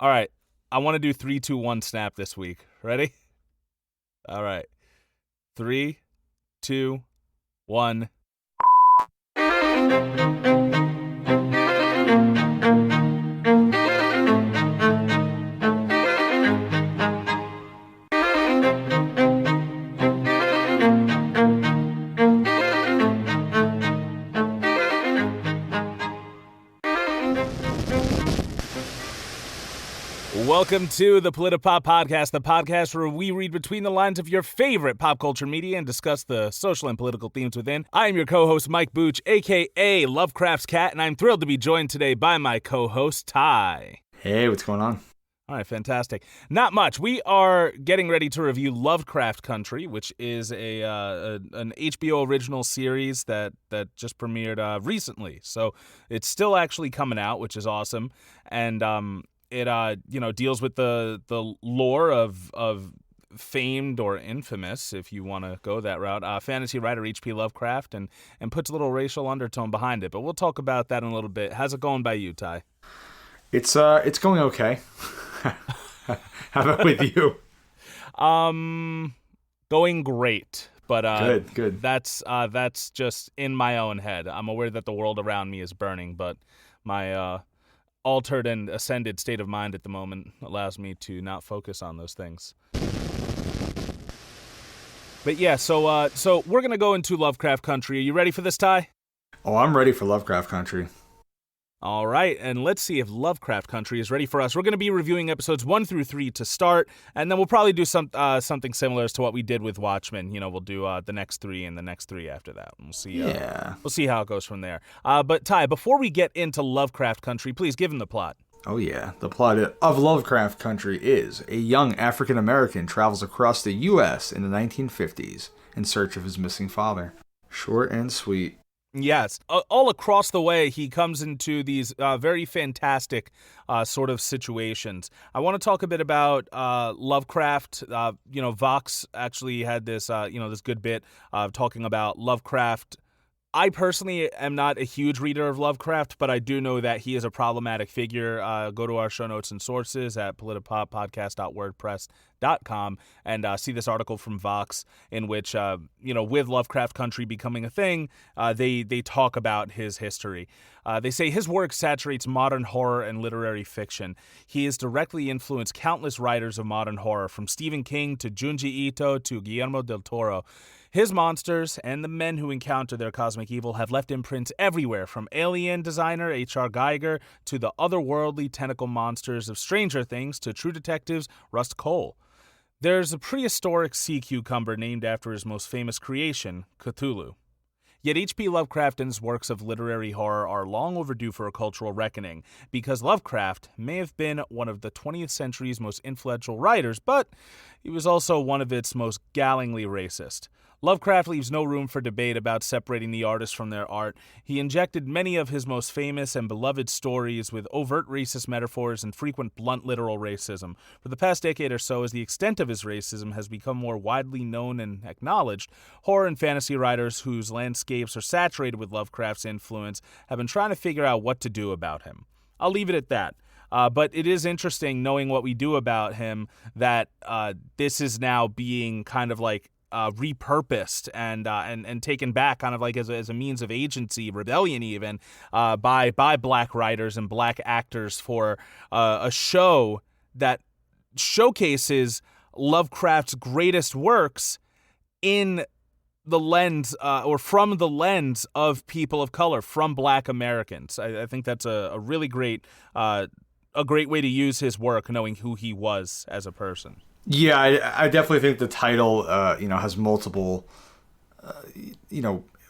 All right. I want to do 3, 2, 1 snap this week. Ready? All right. 3, 2, 1. Welcome to the Politipop Podcast, the podcast where we read between the lines of your favorite pop culture media and discuss the social and political themes within. I am your co-host, Mike Booch, a.k.a. Lovecraft's Cat, and I'm thrilled to be joined today by my co-host, Ty. Hey, what's going on? All right, fantastic. Not much. We are getting ready to review Lovecraft Country, which is an HBO original series that just premiered recently. So it's still actually coming out, which is awesome. And it deals with the lore of famed or infamous, if you want to go that route, fantasy writer H.P. Lovecraft, and puts a little racial undertone behind it. But we'll talk about that in a little bit. How's it going by you, Ty? It's going okay. How about with you? Going great. But good. That's just in my own head. I'm aware that the world around me is burning, but my altered and ascended state of mind at the moment allows me to not focus on those things. But yeah, so we're gonna go into Lovecraft Country. Are you ready for this, Ty? Oh, I'm ready for Lovecraft Country. All right, and let's see if Lovecraft Country is ready for us. We're going to be reviewing episodes 1 through 3 to start, and then we'll probably do something similar as to what we did with Watchmen. You know, we'll do the next 3 and the next 3 after that. And we'll see. We'll see how it goes from there. But Ty, before we get into Lovecraft Country, please give him the plot. Oh yeah, the plot of Lovecraft Country is a young African American travels across the U.S. in the 1950s in search of his missing father. Short and sweet. Yes. All across the way, he comes into these very fantastic sort of situations. I want to talk a bit about Lovecraft. Vox actually had this, this good bit of talking about Lovecraft. I personally am not a huge reader of Lovecraft, but I do know that he is a problematic figure. Go to our show notes and sources at politipoppodcast.wordpress.com and see this article from Vox in which, with Lovecraft Country becoming a thing, they talk about his history. They say his work saturates modern horror and literary fiction. He has directly influenced countless writers of modern horror, from Stephen King to Junji Ito to Guillermo del Toro. His monsters and the men who encounter their cosmic evil have left imprints everywhere, from Alien designer H.R. Geiger to the otherworldly tentacle monsters of Stranger Things to True Detective's Rust Cole. There's a prehistoric sea cucumber named after his most famous creation, Cthulhu. Yet H.P. Lovecraft and his works of literary horror are long overdue for a cultural reckoning, because Lovecraft may have been one of the 20th century's most influential writers, but he was also one of its most gallingly racist. Lovecraft leaves no room for debate about separating the artist from their art. He injected many of his most famous and beloved stories with overt racist metaphors and frequent blunt literal racism. For the past decade or so, as the extent of his racism has become more widely known and acknowledged, horror and fantasy writers whose landscapes are saturated with Lovecraft's influence have been trying to figure out what to do about him. I'll leave it at that. But it is interesting knowing what we do about him that this is now being kind of like repurposed and taken back kind of like as a means of agency, rebellion even, by black writers and black actors for a show that showcases Lovecraft's greatest works in the lens or from the lens of people of color, from black Americans. I think that's a really great way to use his work, knowing who he was as a person. Yeah, I definitely think the title, has multiple,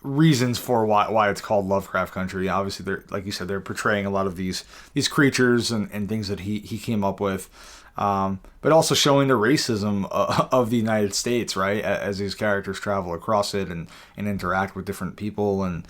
reasons for why it's called Lovecraft Country. Obviously, they're, like you said, they're portraying a lot of these creatures and things that he came up with, but also showing the racism of the United States, right, as these characters travel across it and interact with different people. And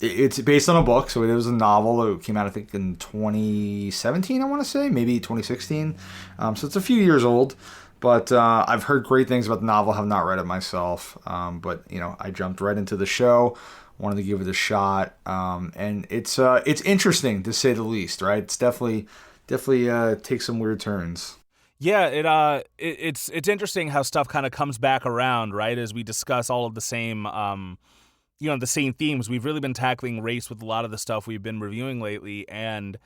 it's based on a book, so it was a novel. It came out, I think, in 2017, I want to say, maybe 2016. So it's a few years old. But I've heard great things about the novel, have not read it myself. But I jumped right into the show, wanted to give it a shot. And it's interesting, to say the least, right? It's definitely definitely takes some weird turns. Yeah, it's interesting how stuff kind of comes back around, right? As we discuss all of the same the same themes. We've really been tackling race with a lot of the stuff we've been reviewing lately, and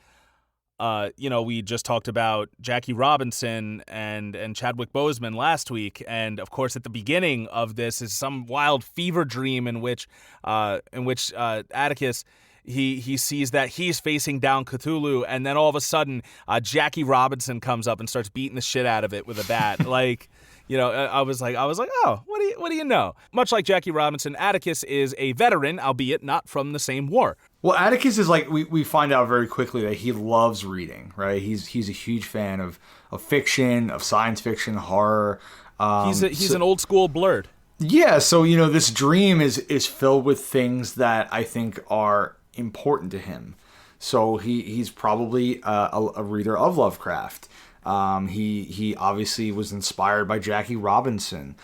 we just talked about Jackie Robinson and Chadwick Boseman last week, and of course at the beginning of this is some wild fever dream in which Atticus he sees that he's facing down Cthulhu, and then all of a sudden Jackie Robinson comes up and starts beating the shit out of it with a bat. Like, I was like, oh, what do you know? Much like Jackie Robinson, Atticus is a veteran, albeit not from the same war. Well, Atticus is like, we find out very quickly that he loves reading, right? He's a huge fan of fiction, of science fiction, horror. He's an old school blurred. Yeah, so this dream is filled with things that I think are important to him. So he's probably a reader of Lovecraft. He obviously was inspired by Jackie Robinson.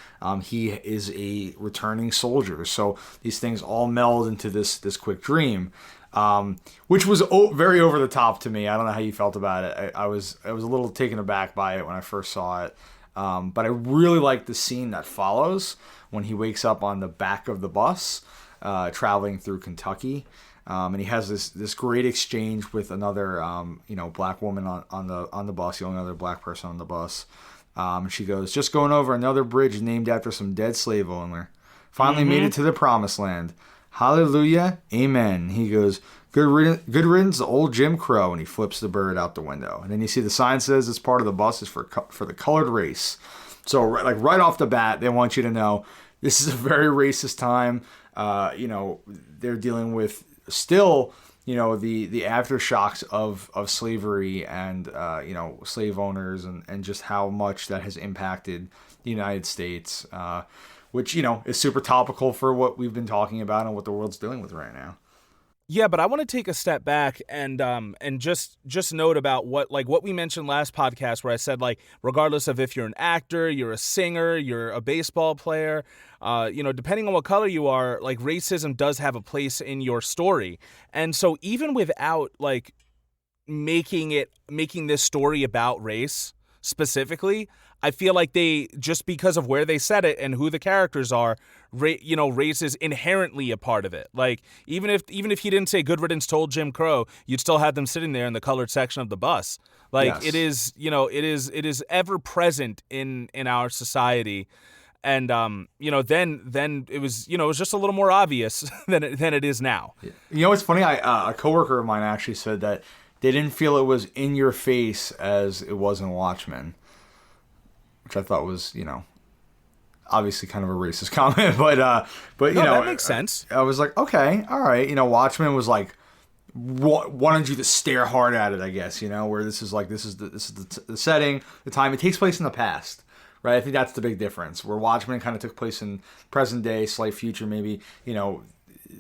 He is a returning soldier. So these things all meld into this quick dream, which was very over the top to me. I don't know how you felt about it. I was a little taken aback by it when I first saw it. But I really like the scene that follows when he wakes up on the back of the bus, traveling through Kentucky. And he has this great exchange with another, black woman on the bus, the only other black person on the bus. She goes, "Just going over another bridge named after some dead slave owner. Finally made it to the promised land. Hallelujah, amen." He goes, good riddance to old Jim Crow," and he flips the bird out the window. And then you see the sign says this part of the bus is for the colored race. So right off the bat, they want you to know this is a very racist time. They're dealing with still, the aftershocks of slavery and, slave owners and just how much that has impacted the United States, which, is super topical for what we've been talking about and what the world's dealing with right now. Yeah, but I want to take a step back and just note about what we mentioned last podcast, where I said, like, regardless of if you're an actor, you're a singer, you're a baseball player, depending on what color you are, like, racism does have a place in your story. And so even without like making this story about race specifically, I feel like they, just because of where they said it and who the characters are, race is inherently a part of it. Like, even if he didn't say "good riddance to old Jim Crow," you'd still have them sitting there in the colored section of the bus. Like, yes. It is ever present in our society. And then it was just a little more obvious than it is now. It's funny. A coworker of mine actually said that they didn't feel it was in your face as it was in Watchmen, which I thought was, obviously kind of a racist comment, but that makes sense. I was like, okay, all right. Watchmen was like wanted you to stare hard at it, I guess. Where this is the setting, the time. It takes place in the past, right? I think that's the big difference. Where Watchmen kind of took place in present day, slight future, maybe.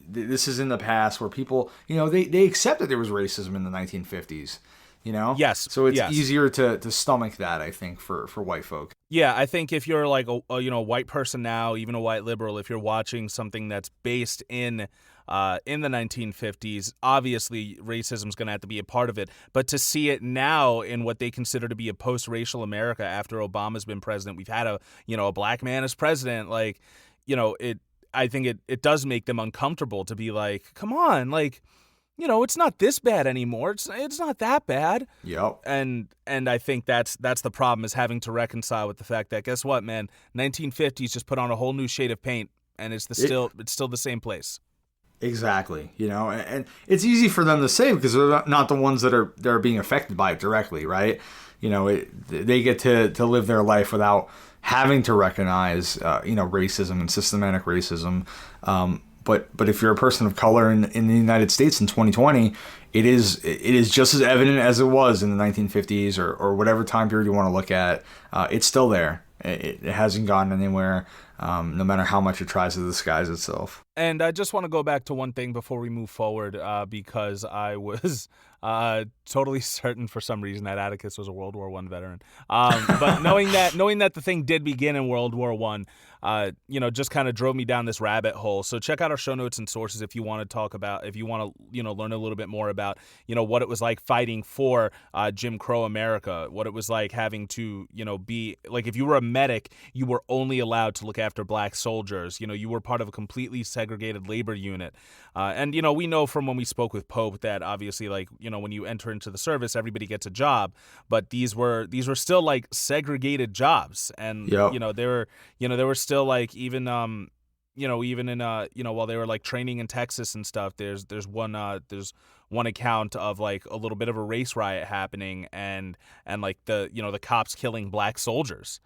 This is in the past where people, they accepted there was racism in the 1950s. Yes. So it's easier to stomach that, I think, for white folk. Yeah, I think if you're like a white person now, even a white liberal, if you're watching something that's based in the 1950s, obviously racism is going to have to be a part of it. But to see it now in what they consider to be a post-racial America after Obama's been president, we've had a black man as president, like, I think it does make them uncomfortable to be like, come on, like, it's not this bad anymore. It's not that bad. Yep. And I think that's the problem, is having to reconcile with the fact that, guess what, man, 1950s just put on a whole new shade of paint, and it's still the same place. Exactly. And it's easy for them to say because they're not the ones that are being affected by it directly, right? They get to live their life without having to recognize, racism and systematic racism. But if you're a person of color in the United States in 2020, it is just as evident as it was in the 1950s or whatever time period you want to look at. It's still there. It hasn't gone anywhere. no matter how much it tries to disguise itself. And I just want to go back to one thing before we move forward, because I was totally certain for some reason that Atticus was a World War I veteran. But knowing that the thing did begin in World War I, just kind of drove me down this rabbit hole. So check out our show notes and sources if you want to learn a little bit more about, what it was like fighting for Jim Crow America, what it was like having to, be like, if you were a medic, you were only allowed to look after black soldiers. You were part of a completely segregated labor unit. And we know from when we spoke with Pope that obviously, like, when you enter into the service, everybody gets a job, but these were still like segregated jobs. And, Yep. there were still like, even even in while they were like training in Texas and stuff, there's one account of like a little bit of a race riot happening and like the cops killing black soldiers.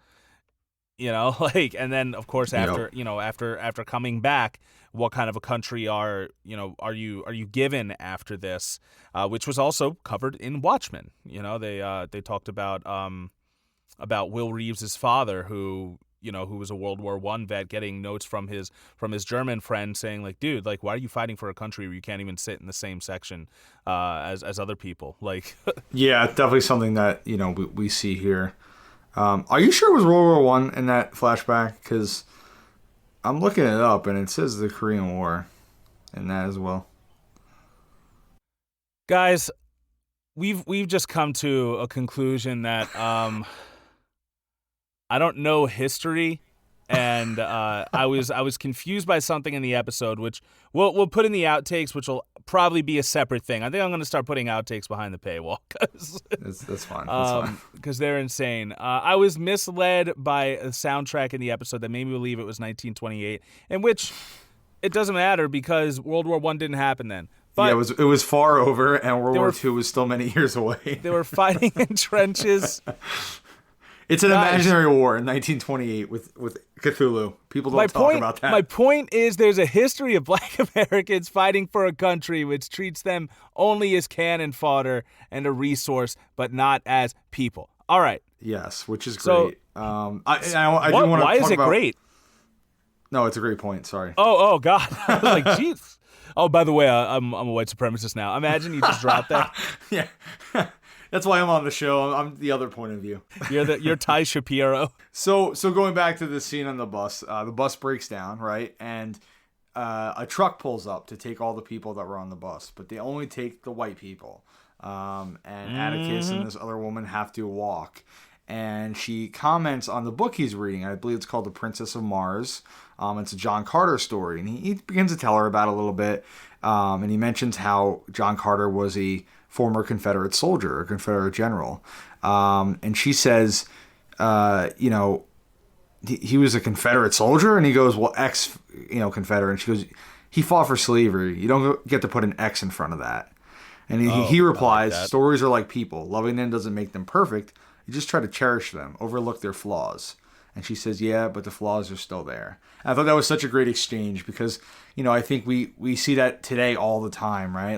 And then of course after after coming back, what kind of a country are you given after this, which was also covered in Watchmen. They talked about Will Reeves's father, who was a World War I vet, getting notes from his German friend saying, like, dude, like, why are you fighting for a country where you can't even sit in the same section as other people? Like, yeah, definitely something that we see here. Are you sure it was World War I in that flashback? Because I'm looking it up and it says the Korean War in that as well. Guys, we've just come to a conclusion that I don't know history, and I was confused by something in the episode, which we'll put in the outtakes, which will probably be a separate thing. I think I'm going to start putting outtakes behind the paywall, because that's fine. Because they're insane. I was misled by a soundtrack in the episode that made me believe it was 1928, in which it doesn't matter because World War I didn't happen then. But yeah, it was far over, and World War II was still many years away. They were fighting in trenches. It's an imaginary war in 1928 with Cthulhu. People don't talk about that. My point is there's a history of black Americans fighting for a country which treats them only as cannon fodder and a resource, but not as people. All right. Yes, which is So, great. I do want to talk about... Why is it great? No, it's a great point. Sorry. Oh, God. I was like, jeez. Oh, by the way, I'm a white supremacist now. Imagine you just dropped that. Yeah. That's why I'm on the show. I'm the other point of view. You're Ty Shapiro. So going back to the scene on the bus breaks down, right? And a truck pulls up to take all the people that were on the bus, but they only take the white people. And Atticus and this other woman have to walk. And she comments on the book he's reading. I believe it's called The Princess of Mars. It's a John Carter story. And he begins to tell her about it a little bit. And he mentions how John Carter was a former Confederate soldier, a Confederate general. And she says, he was a Confederate soldier? And he goes, well, ex-Confederate. And she goes, he fought for slavery. You don't get to put an X in front of that. And he replies, like stories are like people. Loving them doesn't make them perfect. You just try to cherish them, overlook their flaws. And she says, yeah, but the flaws are still there. And I thought that was such a great exchange because, I think we see that today all the time, right?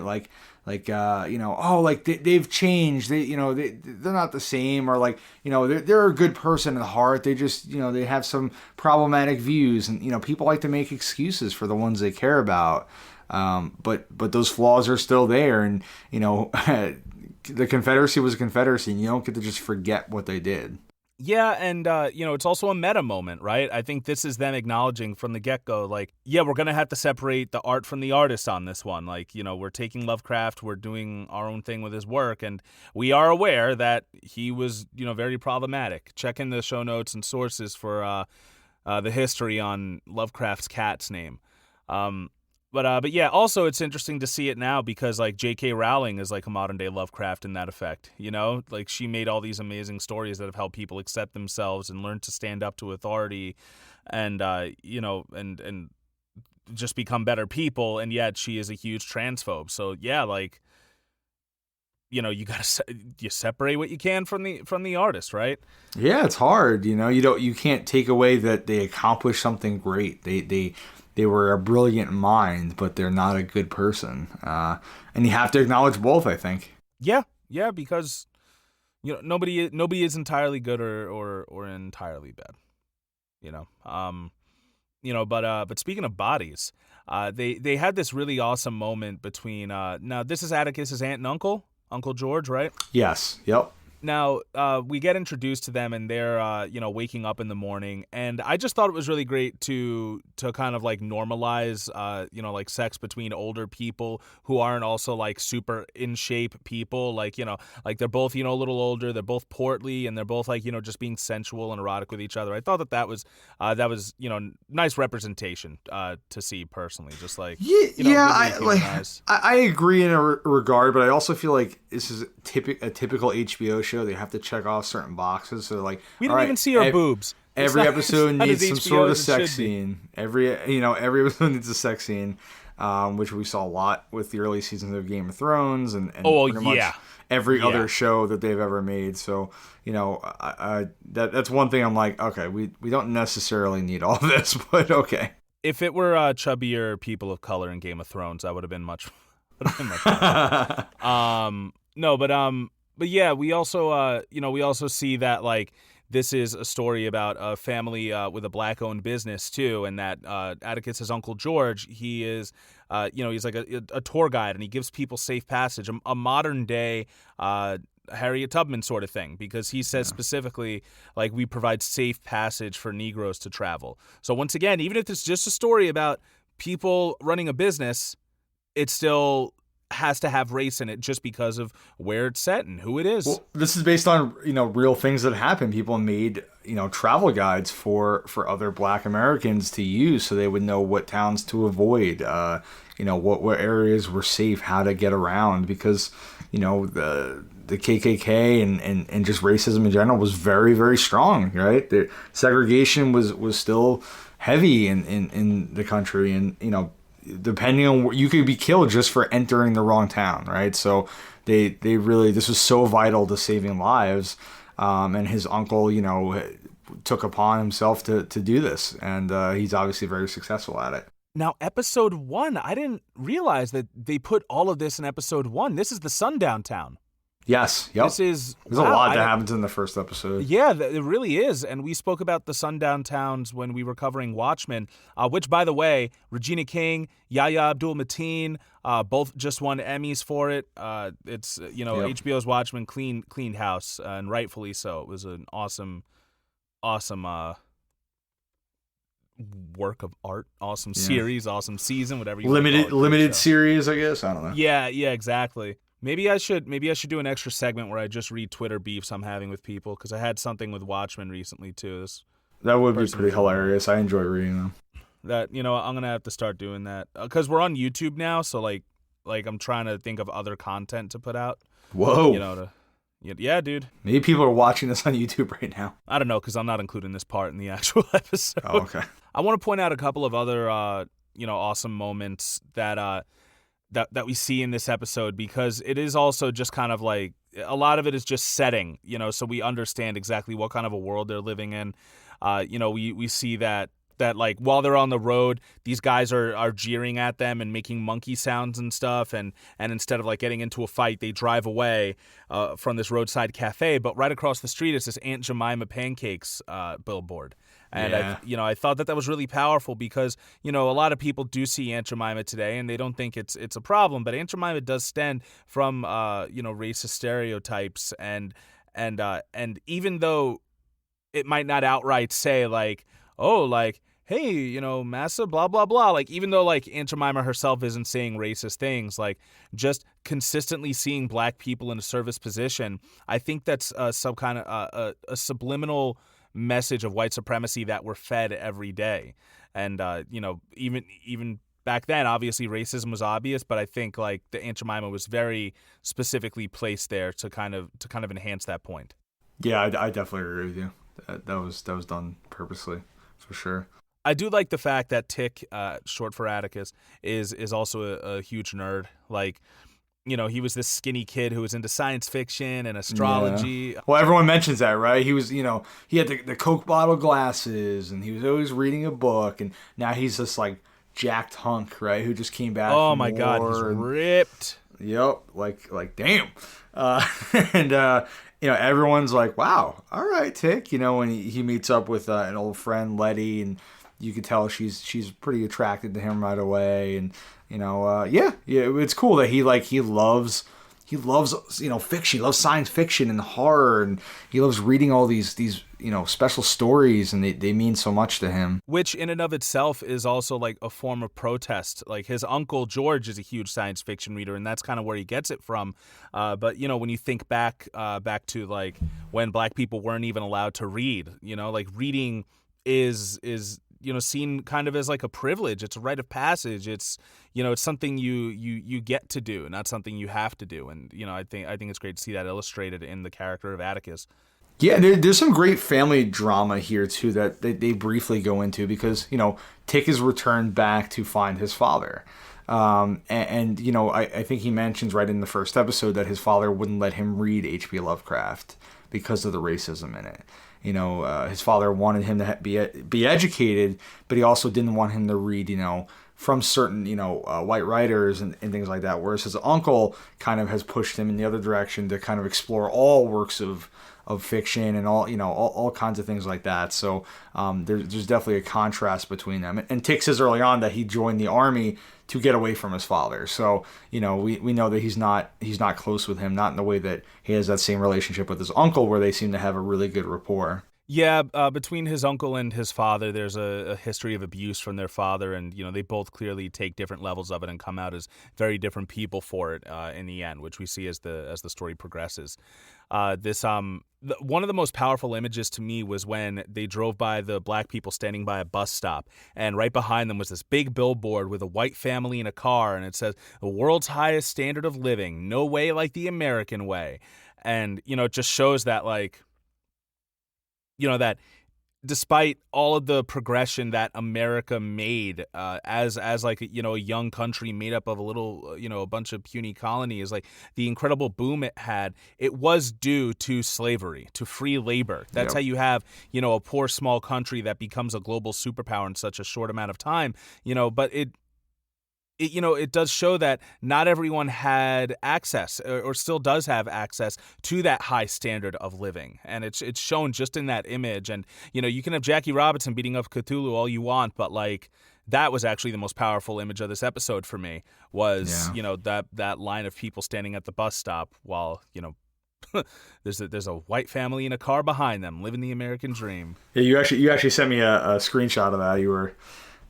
They've changed. They're not the same, or they're a good person at heart. They just, they have some problematic views, and people like to make excuses for the ones they care about. But those flaws are still there, and the Confederacy was a Confederacy, and you don't get to just forget what they did. Yeah, and, it's also a meta moment, right? I think this is them acknowledging from the get-go, like, yeah, we're going to have to separate the art from the artist on this one. Like, we're taking Lovecraft, we're doing our own thing with his work, and we are aware that he was, very problematic. Check in the show notes and sources for the history on Lovecraft's cat's name. But yeah, also it's interesting to see it now because like J.K. Rowling is like a modern day Lovecraft in that effect, like she made all these amazing stories that have helped people accept themselves and learn to stand up to authority and, and just become better people. And yet she is a huge transphobe. So yeah, like, you separate what you can from the artist, right? Yeah, it's hard. You can't take away that they accomplished something great. They were a brilliant mind, but they're not a good person. And you have to acknowledge both, I think. Yeah, because nobody is entirely good or entirely bad. But speaking of bodies, they had this really awesome moment between now this is Atticus's aunt and Uncle George, right? Yes. Yep. Now, we get introduced to them, and they're, waking up in the morning, and I just thought it was really great to kind of like normalize, like sex between older people who aren't also like super in shape people, like they're both a little older, they're both portly, and they're both like just being sensual and erotic with each other. I thought that was nice representation to see personally, just like really I agree in a regard, but I also feel like this is a typical HBO show. They have to check off certain boxes. So like, we didn't even see her boobs. Every episode needs some sort of sex scene. Every episode needs a sex scene, which we saw a lot with the early seasons of Game of Thrones and pretty much every other show that they've ever made. So that's one thing I'm like, okay, we don't necessarily need all this, but okay. If it were chubbier people of color in Game of Thrones, I would have been much. But yeah, we also see that like this is a story about a family with a black-owned business too, and that Atticus's Uncle George, he is, he's like a tour guide, and he gives people safe passage, a modern day Harriet Tubman sort of thing, because he says specifically, like, we provide safe passage for Negroes to travel. So once again, even if it's just a story about people running a business, it still has to have race in it just because of where it's set and who it is. Well, this is based on, real things that happen. People made, travel guides for other Black Americans to use so they would know what towns to avoid, what areas were safe, how to get around, because, the KKK and just racism in general was very, very strong, right? The segregation was still heavy in the country, and, depending on you could be killed just for entering the wrong town, right? So they really, this was so vital to saving lives, and his uncle took upon himself to do this, and he's obviously very successful at it. Now, episode 1, I didn't realize that they put all of this in episode 1. This is the sundown town. Yes. Yep. There's a lot that happens in the first episode. Yeah, it really is. And we spoke about the sundown towns when we were covering Watchmen, which, by the way, Regina King, Yahya Abdul-Mateen, both just won Emmys for it. It's HBO's Watchmen cleaned house, and rightfully so. It was an awesome work of art, awesome series, awesome season, whatever you limited series, I guess. I don't know. Yeah, exactly. Maybe I should do an extra segment where I just read Twitter beefs I'm having with people, because I had something with Watchmen recently too. That would be pretty hilarious. I enjoy reading them. That I'm gonna have to start doing that, because we're on YouTube now, so like I'm trying to think of other content to put out. Whoa. Yeah, dude. Maybe people are watching this on YouTube right now. I don't know, because I'm not including this part in the actual episode. Oh, okay. I want to point out a couple of other awesome moments that we see in this episode, because it is also just kind of like a lot of it is just setting, so we understand exactly what kind of a world they're living in. We see that like while they're on the road, these guys are jeering at them and making monkey sounds and stuff, and instead of like getting into a fight, they drive away from this roadside cafe. But right across the street is this Aunt Jemima Pancakes billboard. And I thought that was really powerful, because a lot of people do see Aunt Jemima today and they don't think it's a problem, but Aunt Jemima does stem from racist stereotypes, and even though it might not outright say like, oh, like, hey, massa, blah, blah, blah. Like, even though, like, Aunt Jemima herself isn't saying racist things, like, just consistently seeing Black people in a service position, I think that's some kind of a subliminal message of white supremacy that we're fed every day. And, even back then, obviously, racism was obvious, but I think, like, the Aunt Jemima was very specifically placed there to kind of enhance that point. Yeah, I definitely agree with you. That was done purposely, for sure. I do like the fact that Tick, short for Atticus, is also a huge nerd. Like, he was this skinny kid who was into science fiction and astrology. Yeah. Well, everyone mentions that, right? He was, he had the Coke bottle glasses, and he was always reading a book, and now he's this, like, jacked hunk, right, who just came back Oh, from my war, God, he's ripped. Yep, like damn. And, everyone's like, wow, all right, Tick, when he meets up with an old friend, Letty, and you could tell she's pretty attracted to him right away, and yeah, it's cool that he loves fiction. He loves science fiction and horror, and he loves reading all these special stories, and they mean so much to him. Which in and of itself is also like a form of protest. Like his uncle George is a huge science fiction reader, and that's kind of where he gets it from. But when you think back to like when black people weren't even allowed to read, like reading is seen kind of as like a privilege. It's a rite of passage. It's it's something you get to do, not something you have to do. And I think it's great to see that illustrated in the character of Atticus. Yeah, there's some great family drama here too that they briefly go into, because Tick is returned back to find his father. I think he mentions right in the first episode that his father wouldn't let him read H.P. Lovecraft because of the racism in it. His father wanted him to be educated, but he also didn't want him to read, from certain, white writers and things like that. Whereas his uncle kind of has pushed him in the other direction to kind of explore all works of fiction and all kinds of things like that. So there's definitely a contrast between them. And Tick says early on that he joined the army to get away from his father. So we know that he's not close with him, not in the way that he has that same relationship with his uncle, where they seem to have a really good rapport. Yeah, between his uncle and his father, there's a history of abuse from their father, and they both clearly take different levels of it and come out as very different people for it in the end, which we see as the story progresses. One of the most powerful images to me was when they drove by the black people standing by a bus stop, and right behind them was this big billboard with a white family in a car, and it says, "The world's highest standard of living, no way like the American way." And it just shows that that despite all of the progression that America made as like a young country made up of a bunch of puny colonies, like the incredible boom it had, it was due to slavery, to free labor. That's how you have a poor small country that becomes a global superpower in such a short amount of time. But it does show that not everyone had access or still does have access to that high standard of living. And it's shown just in that image. And, you can have Jackie Robinson beating up Cthulhu all you want, but that was actually the most powerful image of this episode for me was, that line of people standing at the bus stop while, there's a white family in a car behind them living the American dream. Yeah, you actually sent me a screenshot of that.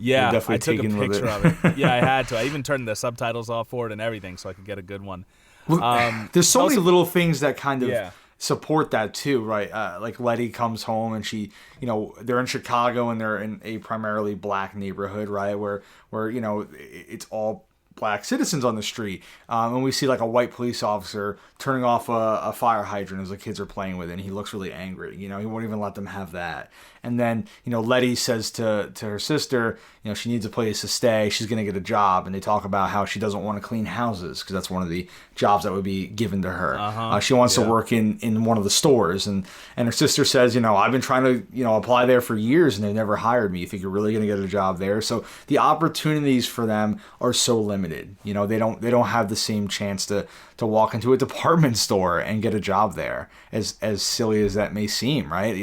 Yeah, I took a picture of it. Yeah, I had to. I even turned the subtitles off for it and everything so I could get a good one. There's so many little things that kind of support that too, right? Like Letty comes home and she, they're in Chicago and they're in a primarily black neighborhood, right? Where it's all black citizens on the street. And we see like a white police officer turning off a fire hydrant as the kids are playing with it, and he looks really angry. He won't even let them have that. And then, Letty says to her sister, she needs a place to stay. She's going to get a job. And they talk about how she doesn't want to clean houses because that's one of the jobs that would be given to her. She wants to work in one of the stores. And her sister says, I've been trying to, apply there for years and they've never hired me. You think you're really going to get a job there? So the opportunities for them are so limited. They don't have the same chance to walk into a department store and get a job there, as silly as that may seem, right?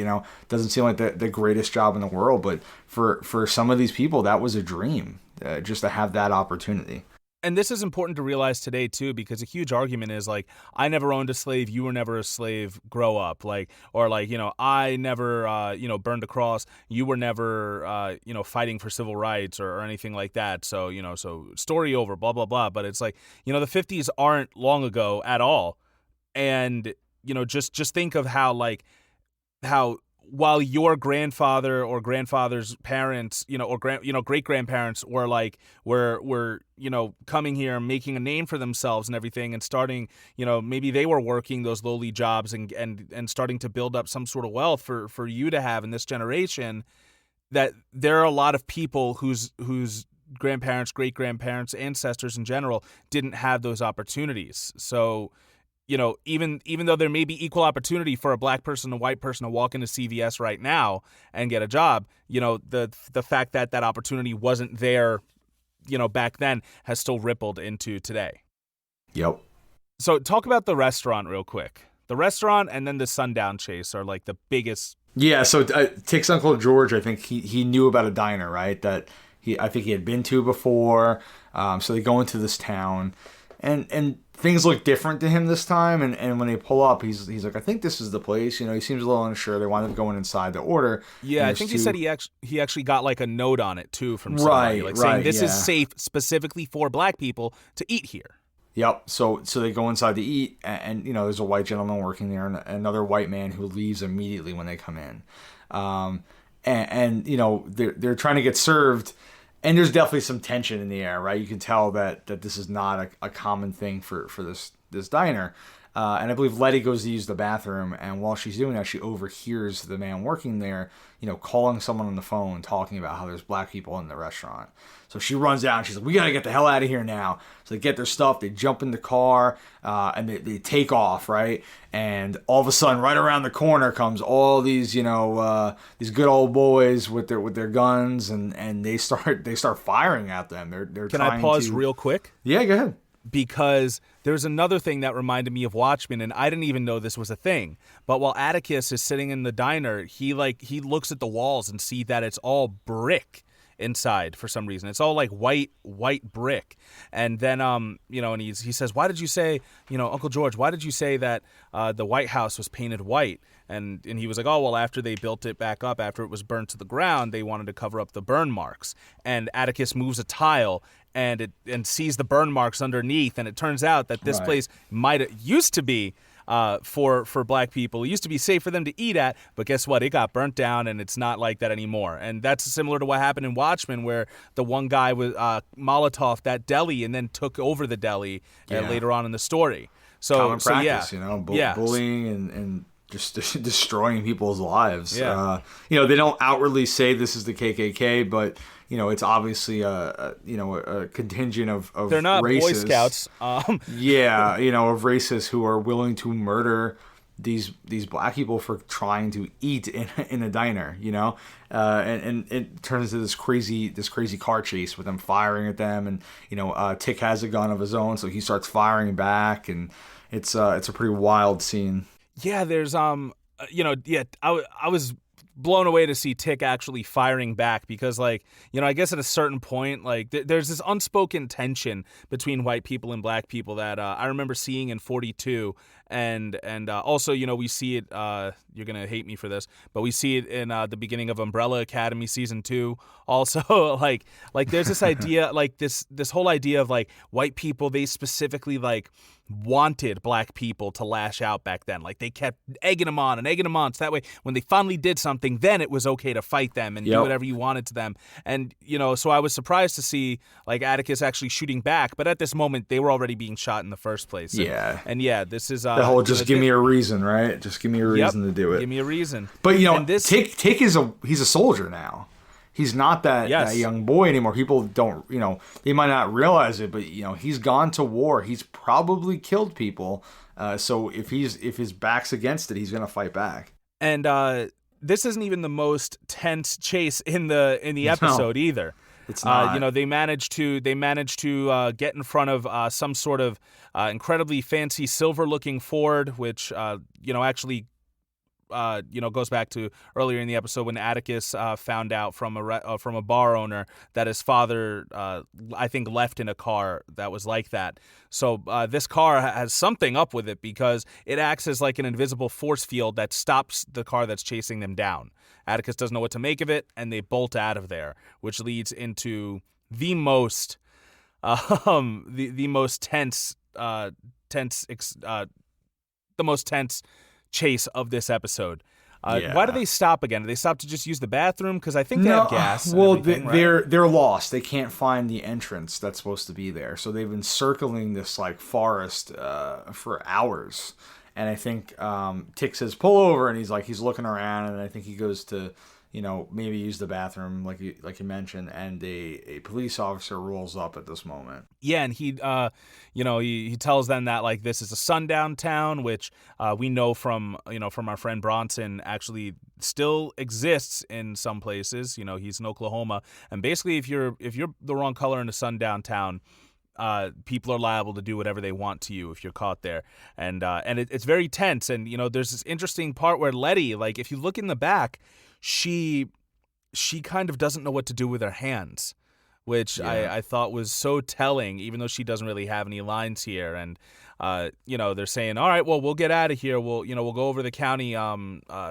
Doesn't seem like the greatest job in the world, but for some of these people, that was a dream, just to have that opportunity. And this is important to realize today, too, because a huge argument is like, I never owned a slave, you were never a slave, grow up. I never, burned a cross, you were never, fighting for civil rights or anything like that. So, so story over, blah, blah, blah. But it's like, the 50s aren't long ago at all. And, just think of how while your grandfather or grandfather's parents, or great grandparents were coming here and making a name for themselves and everything, and starting, maybe they were working those lowly jobs and starting to build up some sort of wealth for you to have in this generation, that there are a lot of people whose grandparents, great grandparents, ancestors in general didn't have those opportunities. So, even though there may be equal opportunity for a black person and a white person to walk into CVS right now and get a job, the fact that that opportunity wasn't there, back then has still rippled into today. Yep. So talk about the restaurant real quick, the restaurant and then the sundown chase are like the biggest. Yeah, so Tick's Uncle George, I think he knew about a diner, right? That I think he had been to before. So they go into this town, and things look different to him this time. And when they pull up, he's like, I think this is the place. He seems a little unsure. They wind up going inside to order. Yeah, I think he said he actually got like a note on it too from somebody, saying this is safe specifically for black people to eat here. Yep. So they go inside to eat, and there's a white gentleman working there, and another white man who leaves immediately when they come in. And they're trying to get served, and there's definitely some tension in the air, right? You can tell that this is not a common thing for this diner. And I believe Letty goes to use the bathroom, and while she's doing that, she overhears the man working there, calling someone on the phone, talking about how there's black people in the restaurant. So she runs out, and she's like, we got to get the hell out of here now. So they get their stuff, they jump in the car, and they take off, right? And all of a sudden, right around the corner comes all these, these good old boys with their guns, and they start firing at them. They're Can I pause real quick? Yeah, go ahead. Because there's another thing that reminded me of Watchmen, and I didn't even know this was a thing. But while Atticus is sitting in the diner, he looks at the walls and see that it's all brick inside for some reason. It's all like white brick. And then and he says, why did you say, Uncle George, why did you say that the White House was painted white? And he was like, oh, well, after they built it back up, after it was burnt to the ground, they wanted to cover up the burn marks. And Atticus moves a tile and sees the burn marks underneath, and it turns out that this place used to be for black people. It used to be safe for them to eat at, but guess what? It got burnt down, and it's not like that anymore. And that's similar to what happened in Watchmen, where the one guy was Molotov that deli and then took over the deli later on in the story. So common practice, yeah. Bullying and just destroying people's lives. Yeah. They don't outwardly say this is the KKK, but it's obviously a contingent of they're not racists. Boy Scouts. Of racists who are willing to murder these black people for trying to eat in a diner. And it turns into this crazy car chase with them firing at them, and Tick has a gun of his own, so he starts firing back, and it's a pretty wild scene. Yeah, there's I was blown away to see Tick actually firing back because, I guess at a certain point, there's this unspoken tension between white people and black people that I remember seeing in 42, and also, we see it, you're going to hate me for this, but we see it in the beginning of Umbrella Academy Season 2. Also, there's this idea, this whole idea of, white people, they specifically, wanted black people to lash out back then. They kept egging them on. So that way, when they finally did something, then it was okay to fight them and do whatever you wanted to them. And, so I was surprised to see, Atticus actually shooting back. But at this moment, they were already being shot in the first place. And this is... the whole just give me a reason, right? Just give me a reason to do it. Give me a reason. But, Tick he's a soldier now. He's not that young boy anymore. People don't, they might not realize it, but, he's gone to war. He's probably killed people. So if his back's against it, he's going to fight back. And this isn't even the most tense chase in the episode either. It's not. They managed to get in front of some sort of incredibly fancy silver-looking Ford, which actually goes back to earlier in the episode when Atticus found out from a bar owner that his father, I think, left in a car that was like that. So this car has something up with it because it acts as like an invisible force field that stops the car that's chasing them down. Atticus doesn't know what to make of it, and they bolt out of there, which leads into the most tense chase of this episode. Why do they stop again? Do they stop to just use the bathroom? Because I think they have gas. Well, they're lost. They can't find the entrance that's supposed to be there. So they've been circling this forest for hours. And I think Tick says pull over, and he's looking around, and I think he goes to maybe use the bathroom like you mentioned, and a police officer rolls up at this moment. Yeah, and he tells them that this is a sundown town, which we know from our friend Bronson actually still exists in some places. He's in Oklahoma, and basically if you're the wrong color in a sundown town, people are liable to do whatever they want to you if you're caught there, and it's very tense. And there's this interesting part where Letty, like if you look in the back, she kind of doesn't know what to do with her hands, which I thought was so telling, even though she doesn't really have any lines here. And they're saying, all right, well, we'll get out of here. We'll go over the county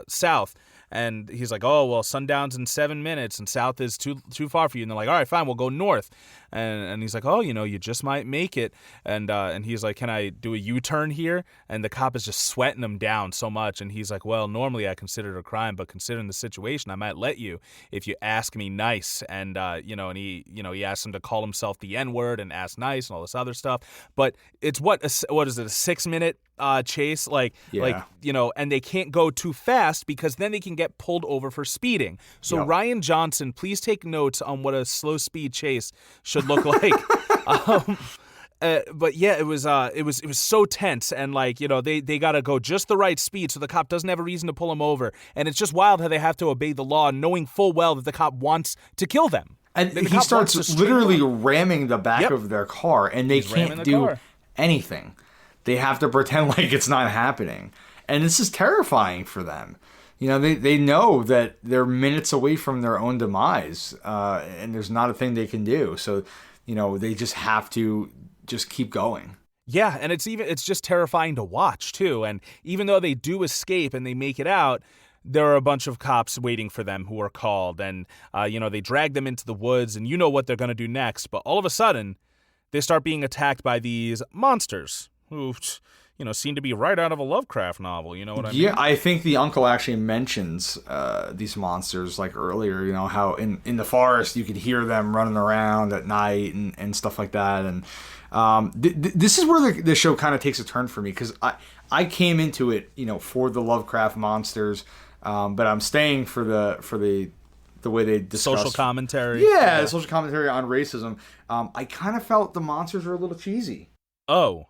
south. And he's like, oh, well, sundown's in 7 minutes and south is too far for you. And they're like, all right, fine, we'll go north. And he's like, oh, you just might make it. And he's like, can I do a U-turn here? And the cop is just sweating him down so much. And he's like, well, normally I consider it a crime, but considering the situation, I might let you if you ask me nice. And, and he asks him to call himself the N-word and ask nice and all this other stuff. But it's what is it, a 6-minute chase, and they can't go too fast because then they can get pulled over for speeding. So Ryan Johnson, please take notes on what a slow speed chase should look like. But yeah, it was so tense, and they gotta go just the right speed so the cop doesn't have a reason to pull him over, and it's just wild how they have to obey the law knowing full well that the cop wants to kill them. And he starts literally ramming the back of their car, and they can't do anything. They have to pretend like it's not happening. And this is terrifying for them. They know that they're minutes away from their own demise, and there's not a thing they can do. So, they just have to just keep going. Yeah, and it's just terrifying to watch, too. And even though they do escape and they make it out, there are a bunch of cops waiting for them who are called. And, they drag them into the woods, and you know what they're going to do next. But all of a sudden, they start being attacked by these monsters who, seem to be right out of a Lovecraft novel. You know what I mean? Yeah, I think the uncle actually mentions these monsters earlier, how in the forest you could hear them running around at night and stuff like that. And this is where the show kind of takes a turn for me, because I came into it, for the Lovecraft monsters, but I'm staying for the way they discuss social commentary. Yeah, social commentary on racism. I kind of felt the monsters were a little cheesy. Oh.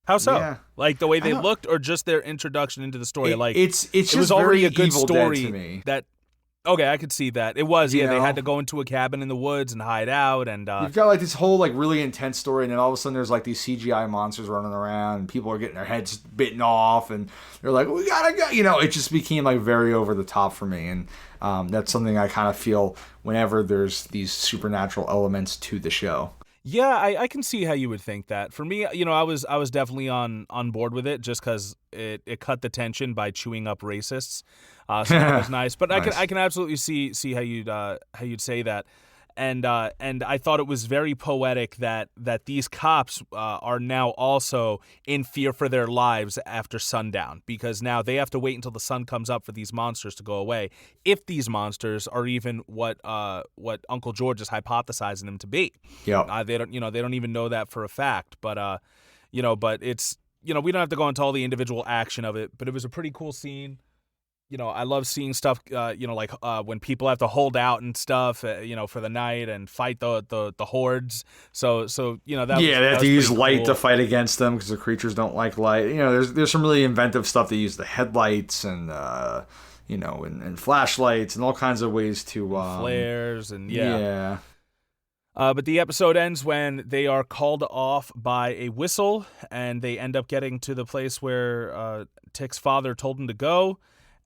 How so? Yeah. Like the way they looked, or just their introduction into the story? It was already a good Evil story. Dead to me. Okay, I could see that. It was, they had to go into a cabin in the woods and hide out, and you've got this whole really intense story, and then all of a sudden there's these CGI monsters running around, and people are getting their heads bitten off, and they're like, we gotta go. It just became very over the top for me, and that's something I kind of feel whenever there's these supernatural elements to the show. Yeah, I can see how you would think that. For me, I was definitely on board with it just because it cut the tension by chewing up racists. So that was nice. But nice. I can absolutely see how you'd say that. And I thought it was very poetic that these cops are now also in fear for their lives after sundown, because now they have to wait until the sun comes up for these monsters to go away, if these monsters are even what Uncle George is hypothesizing them to be. Yeah. They don't even know that for a fact, but but it's we don't have to go into all the individual action of it, but it was a pretty cool scene. I love seeing stuff, when people have to hold out and stuff, for the night and fight the hordes. So they have to use light to fight against them because the creatures don't like light. There's some really inventive stuff. They use the headlights and and flashlights and all kinds of ways to flares and yeah. But the episode ends when they are called off by a whistle, and they end up getting to the place where Tick's father told them to go.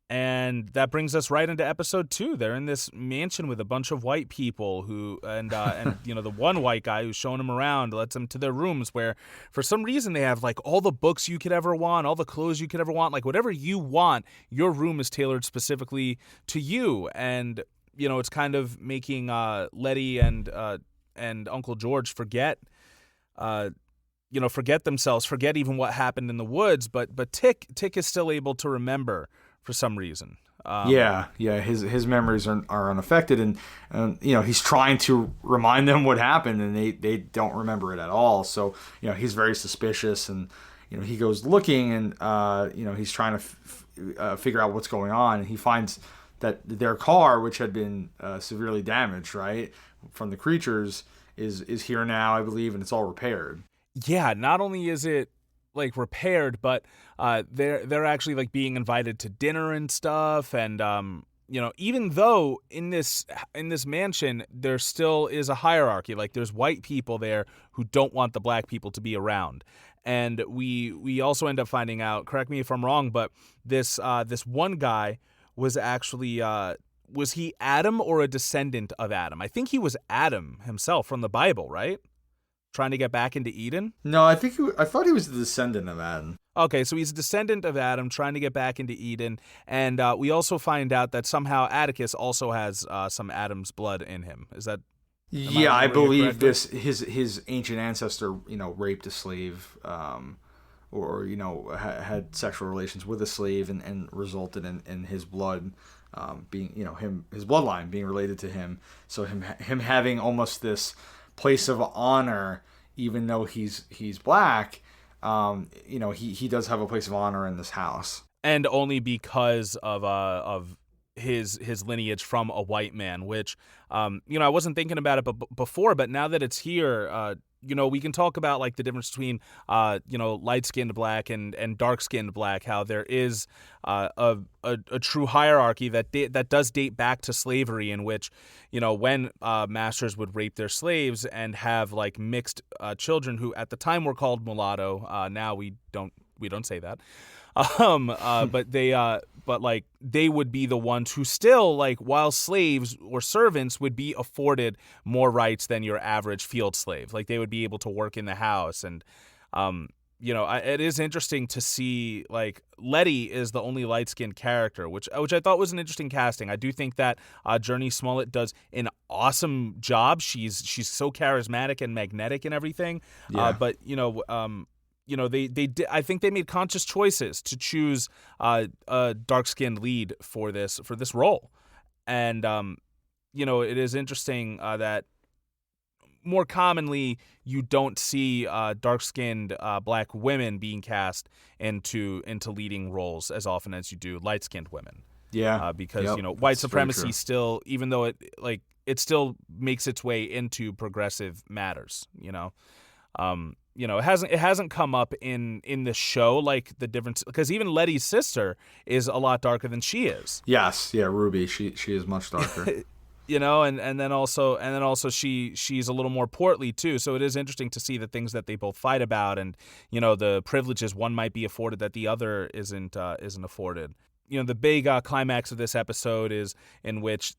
And that brings us right into episode 2. They're in this mansion with a bunch of white people and the one white guy who's showing them around lets them to their rooms where for some reason they have all the books you could ever want, all the clothes you could ever want, whatever you want, your room is tailored specifically to you. And it's kind of making Letty and Uncle George forget themselves, forget even what happened in the woods, but Tick is still able to remember for some reason. His memories are unaffected, and he's trying to remind them what happened, and they don't remember it at all. So he's very suspicious, and he goes looking, and he's trying to figure out what's going on, and he finds that their car, which had been severely damaged, right, from the creatures, is here now, I believe, and it's all repaired. Yeah, not only is it repaired, but they're actually being invited to dinner and stuff, and even though in this mansion there still is a hierarchy, like there's white people there who don't want the black people to be around. And we also end up finding out, correct me if I'm wrong, but this one guy was actually was he Adam or a descendant of Adam? I think he was Adam himself from the Bible, right? Trying to get back into Eden? No, I thought he was the descendant of Adam. Okay, so he's a descendant of Adam trying to get back into Eden. And we also find out that somehow Atticus also has some Adam's blood in him. Is that... Yeah, I believe his ancient ancestor, raped a slave, or had sexual relations with a slave, and resulted in his blood being, his bloodline being related to him. So him having almost this place of honor, even though he's black, he does have a place of honor in this house, and only because of his lineage from a white man, which I wasn't thinking about it before, but now that it's here, we can talk about like the difference between light-skinned black and dark-skinned black, how there is a true hierarchy that does date back to slavery, in which when masters would rape their slaves and have like mixed children who at the time were called mulatto. Now we don't say that. But they would be the ones who still, like, while slaves or servants would be afforded more rights than your average field slave. Like, they would be able to work in the house. And, it is interesting to see, like, Letty is the only light-skinned character, which I thought was an interesting casting. I do think that Jurnee Smollett does an awesome job. She's so charismatic and magnetic and everything. Yeah. But I think they made conscious choices to choose a dark-skinned lead for this role, and it is interesting that more commonly you don't see dark-skinned black women being cast into leading roles as often as you do light-skinned women. Yeah, because white supremacy still, even though it still makes its way into progressive matters. It hasn't come up in the show, like the difference, because even Letty's sister is a lot darker than she is. Yes, yeah, Ruby, she is much darker. And then also she's a little more portly too. So it is interesting to see the things that they both fight about, and the privileges one might be afforded that the other isn't afforded. The big climax of this episode is in which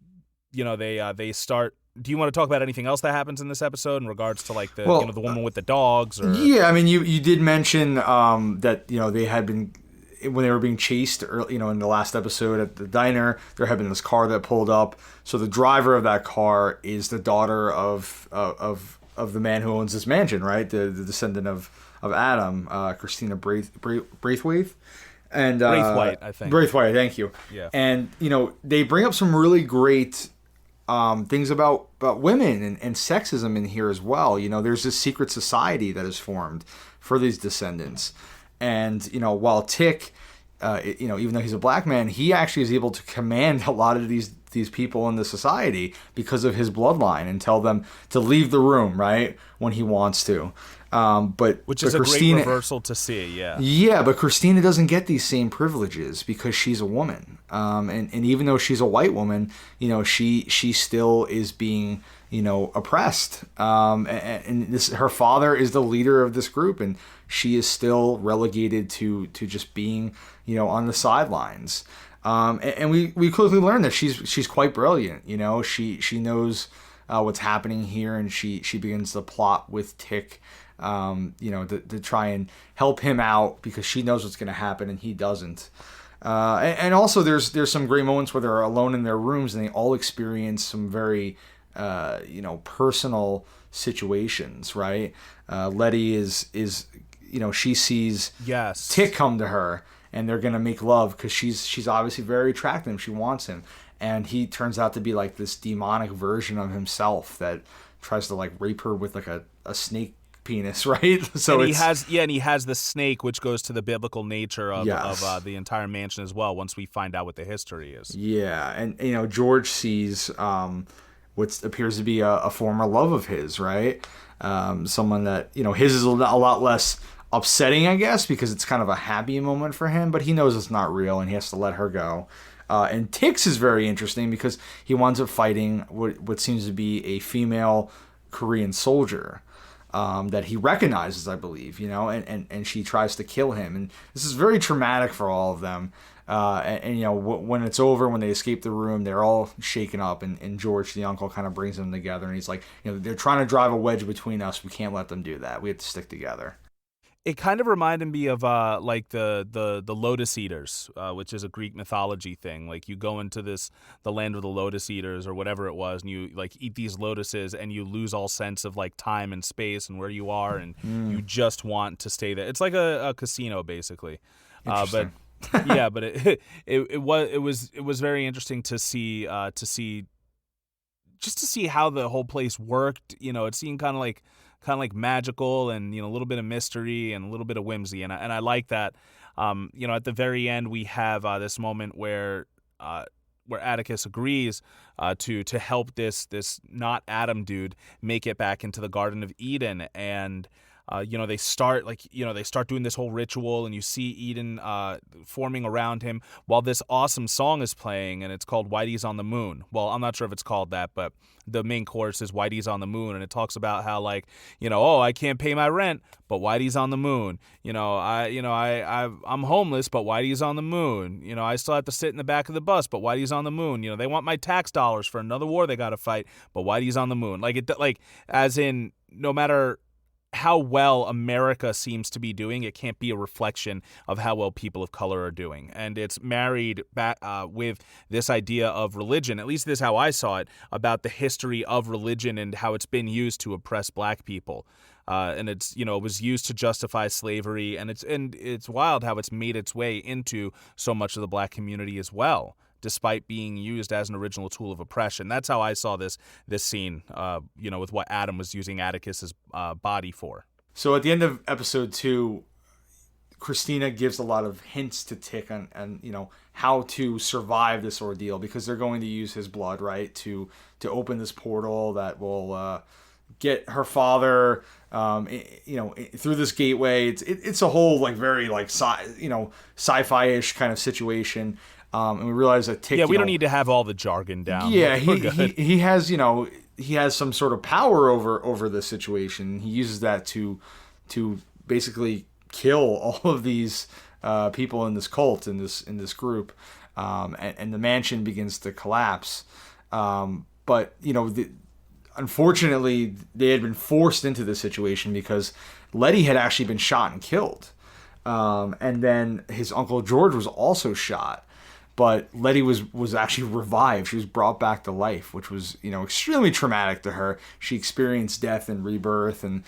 they start. Do you want to talk about anything else that happens in this episode in regards to like the woman with the dogs? Or... Yeah, I mean, you did mention that they had been, when they were being chased, in the last episode at the diner, there had been this car that pulled up. So the driver of that car is the daughter of the man who owns this mansion, right? The descendant of Adam, Christina Braithwaite. And Braithwaite, I think. Braithwaite, thank you. Yeah. And they bring up some really great things about women and sexism in here as well. There's this secret society that is formed for these descendants, and while Tick, even though he's a black man, he actually is able to command a lot of these people in the society because of his bloodline, and tell them to leave the room right when he wants to. Which is a great reversal to see, yeah. Yeah, but Christina doesn't get these same privileges because she's a woman. And even though she's a white woman, she still is being, oppressed. And her father is the leader of this group, and she is still relegated to just being, on the sidelines. And we quickly learn that she's quite brilliant. She knows what's happening here, and she begins to plot with Tick, to try and help him out because she knows what's going to happen and he doesn't. And also there's some great moments where they're alone in their rooms and they all experience some very, personal situations, right? Letty is she sees Tick come to her and they're going to make love because she's obviously very attractive. She wants him. And he turns out to be like this demonic version of himself that tries to like rape her with like a snake penis, right? So and he has the snake, which goes to the biblical nature of the entire mansion as well. Once we find out what the history is, and George sees what appears to be a former love of his, right? Someone that his is a lot less upsetting, I guess, because it's kind of a happy moment for him, but he knows it's not real and he has to let her go. And Tix is very interesting because he winds up fighting what seems to be a female Korean soldier that he recognizes, I believe, and she tries to kill him. And this is very traumatic for all of them. When it's over, when they escape the room, they're all shaken up, and George, the uncle, kind of brings them together, and he's like, they're trying to drive a wedge between us. We can't let them do that. We have to stick together. It kind of reminded me of like the Lotus Eaters, which is a Greek mythology thing. Like you go into the land of the Lotus Eaters or whatever it was, and you like eat these lotuses, and you lose all sense of like time and space and where you are, and you just want to stay there. It's like a casino basically. But yeah, but it was very interesting to see how the whole place worked. It seemed kind of like magical and a little bit of mystery and a little bit of whimsy, and I like that. At the very end we have this moment where Atticus agrees to help this not Adam dude make it back into the Garden of Eden, and they start doing this whole ritual, and you see Eden forming around him while this awesome song is playing, and it's called Whitey's on the Moon. Well, I'm not sure if it's called that, but the main chorus is Whitey's on the Moon, and it talks about how I can't pay my rent, but Whitey's on the moon. I'm homeless, but Whitey's on the moon. I still have to sit in the back of the bus, but Whitey's on the moon. They want my tax dollars for another war they got to fight, but Whitey's on the moon. As in, no matter how well America seems to be doing, it can't be a reflection of how well people of color are doing. And it's married back with this idea of religion, at least this is how I saw it, about the history of religion and how it's been used to oppress black people. And it's, it was used to justify slavery, and it's wild how it's made its way into so much of the black community as well, despite being used as an original tool of oppression. That's how I saw this scene, with what Adam was using Atticus's body for. So at the end of episode 2, Christina gives a lot of hints to Tick on how to survive this ordeal, because they're going to use his blood, right, to open this portal that will get her father, through this gateway. It's a whole very sci-fi-ish kind of situation. And we realize that Tick. Yeah, we don't need to have all the jargon down. Yeah, he has he has some sort of power over this situation. He uses that to basically kill all of these people in this cult, in this group, and the mansion begins to collapse. But unfortunately, they had been forced into this situation because Letty had actually been shot and killed, and then his uncle George was also shot. But Letty was actually revived. She was brought back to life, which was, extremely traumatic to her. She experienced death and rebirth, and,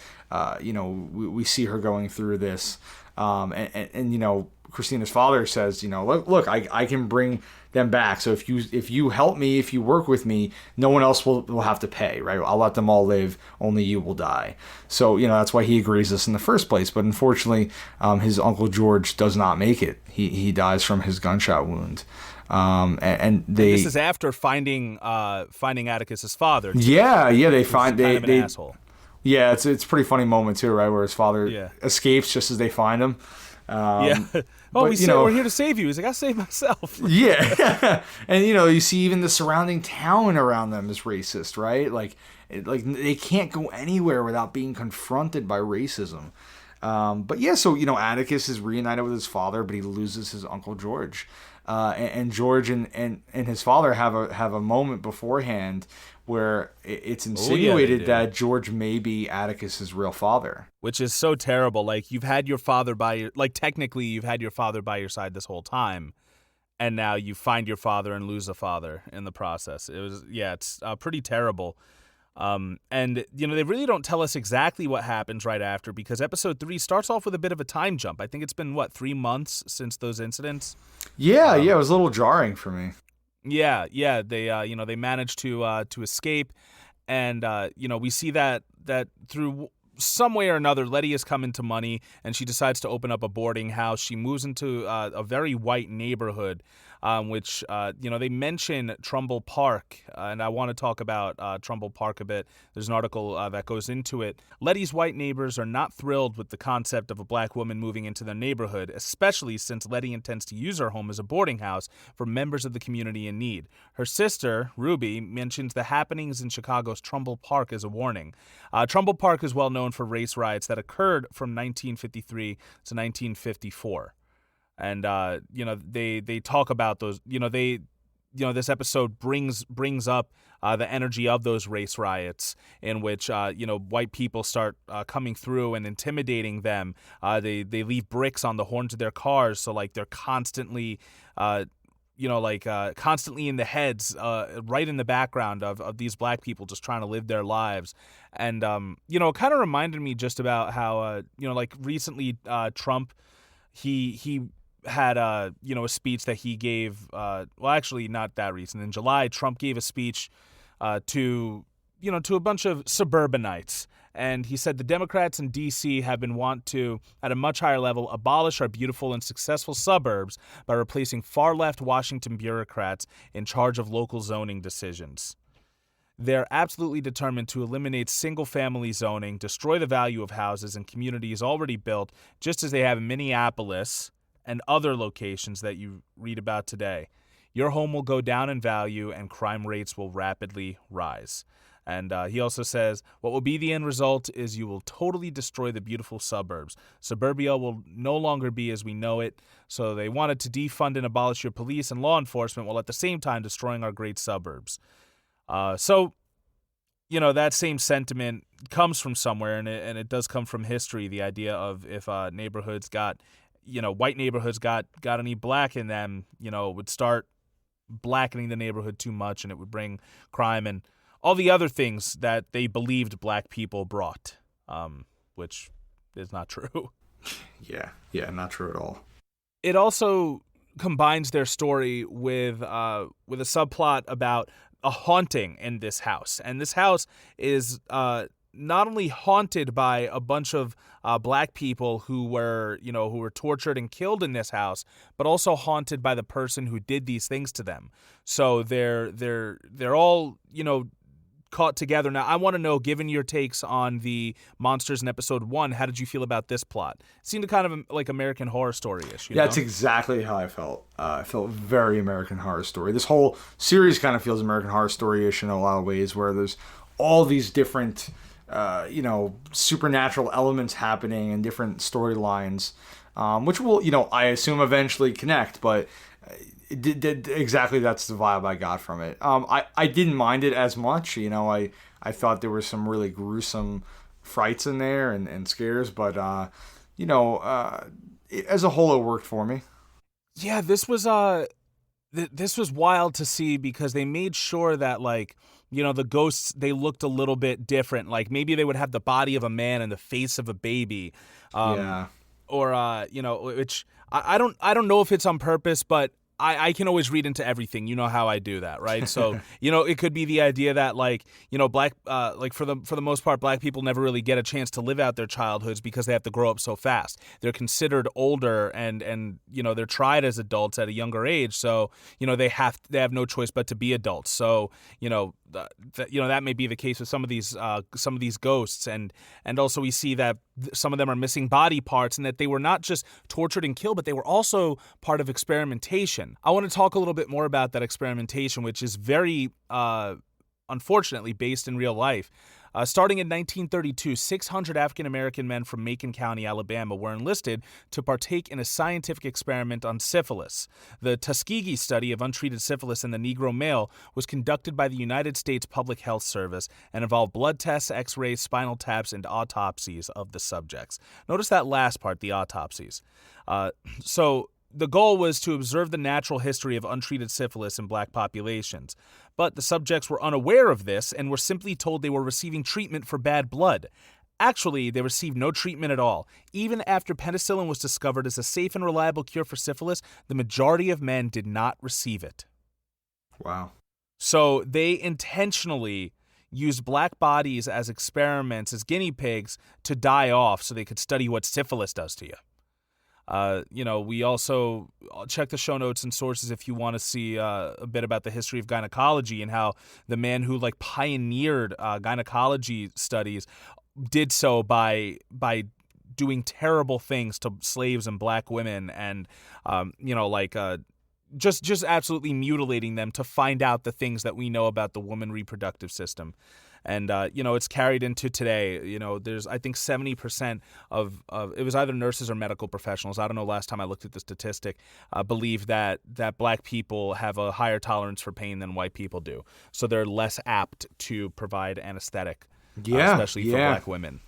we see her going through this. And Christina's father says, look, I can bring them back. So if you help me, if you work with me, no one else will have to pay, right? I'll let them all live. Only you will die. So, that's why he agrees this in the first place. But unfortunately, his Uncle George does not make it. He dies from his gunshot wound. And this is after finding Atticus's father. Yeah, they find kind of an asshole. Yeah, it's a pretty funny moment too, right, where his father escapes just as they find him. We're here to save you. He's like, I saved myself. Yeah, and you see even the surrounding town around them is racist, right? Like they can't go anywhere without being confronted by racism. So Atticus is reunited with his father, but he loses his Uncle George. And George and his father have a moment beforehand where it's insinuated that George may be Atticus's real father, which is so terrible. Like you've had your father technically you've had your father by your side this whole time, and now you find your father and lose a father in the process. It's pretty terrible. And they really don't tell us exactly what happens right after, because episode 3 starts off with a bit of a time jump. I think it's been 3 months since those incidents. Yeah, it was a little jarring for me. Yeah, they managed to escape, and we see that through some way or another, Letty has come into money, and she decides to open up a boarding house. She moves into a very white neighborhood, which, they mention Trumbull Park, and I want to talk about Trumbull Park a bit. There's an article that goes into it. Letty's white neighbors are not thrilled with the concept of a black woman moving into their neighborhood, especially since Letty intends to use her home as a boarding house for members of the community in need. Her sister, Ruby, mentions the happenings in Chicago's Trumbull Park as a warning. Trumbull Park is well known for race riots that occurred from 1953 to 1954. And, they talk about those, this episode brings up the energy of those race riots in which, white people start coming through and intimidating them. They leave bricks on the horns of their cars. So, like, they're constantly, constantly in the heads, right in the background of these black people just trying to live their lives. And, it kind of reminded me just about how, recently Trump, he had a speech that he gave, actually not that recent. In July, Trump gave a speech to a bunch of suburbanites. And he said the Democrats in D.C. have been want to, at a much higher level, abolish our beautiful and successful suburbs by replacing far-left Washington bureaucrats in charge of local zoning decisions. They're absolutely determined to eliminate single-family zoning, destroy the value of houses and communities already built, just as they have in Minneapolis and other locations that you read about today. Your home will go down in value and crime rates will rapidly rise. And he also says, what will be the end result is you will totally destroy the beautiful suburbs. Suburbia will no longer be as we know it. So they wanted to defund and abolish your police and law enforcement while at the same time destroying our great suburbs. So that same sentiment comes from somewhere, and it does come from history. The idea of if neighborhoods got, white neighborhoods got any black in them, would start blackening the neighborhood too much, and it would bring crime and all the other things that they believed black people brought, which is not true. Yeah, not true at all. It also combines their story with a subplot about a haunting in this house. And this house is not only haunted by a bunch of black people who were tortured and killed in this house, but also haunted by the person who did these things to them. So they're all, caught together. Now, I want to know, given your takes on the monsters in episode 1, how did you feel about this plot? It seemed kind of like American Horror Story-ish. That's exactly how I felt. I felt very American Horror Story. This whole series kind of feels American Horror Story-ish in a lot of ways, where there's all these different, supernatural elements happening and different storylines, which will, I assume eventually connect, but exactly that's the vibe I got from it. I didn't mind it as much. I thought there were some really gruesome frights in there and scares, but as a whole it worked for me. Yeah, this was wild to see because they made sure that the ghosts, they looked a little bit different. Like maybe they would have the body of a man and the face of a baby. Or which I don't know if it's on purpose, but I can always read into everything. You know how I do that, right? So, it could be the idea that black, for the most part, black people never really get a chance to live out their childhoods because they have to grow up so fast. They're considered older and they're tried as adults at a younger age. So, they have no choice but to be adults. So, that may be the case with some of these ghosts, and also we see that some of them are missing body parts, and that they were not just tortured and killed, but they were also part of experimentation. I want to talk a little bit more about that experimentation, which is very unfortunately based in real life. Starting in 1932, 600 African-American men from Macon County, Alabama, were enlisted to partake in a scientific experiment on syphilis. The Tuskegee study of untreated syphilis in the Negro male was conducted by the United States Public Health Service and involved blood tests, x-rays, spinal taps, and autopsies of the subjects. Notice that last part, the autopsies. So the goal was to observe the natural history of untreated syphilis in black populations. But the subjects were unaware of this and were simply told they were receiving treatment for bad blood. Actually, they received no treatment at all. Even after penicillin was discovered as a safe and reliable cure for syphilis, the majority of men did not receive it. Wow. So they intentionally used black bodies as experiments, as guinea pigs, to die off so they could study what syphilis does to you. We also check the show notes and sources if you want to see a bit about the history of gynecology and how the man who like pioneered gynecology studies did so by doing terrible things to slaves and black women and just absolutely mutilating them to find out the things that we know about the woman reproductive system. And, it's carried into today. There's, I think, 70% of it was either nurses or medical professionals. I don't know, last time I looked at the statistic, believe that black people have a higher tolerance for pain than white people do. So they're less apt to provide anesthetic. Especially for black women.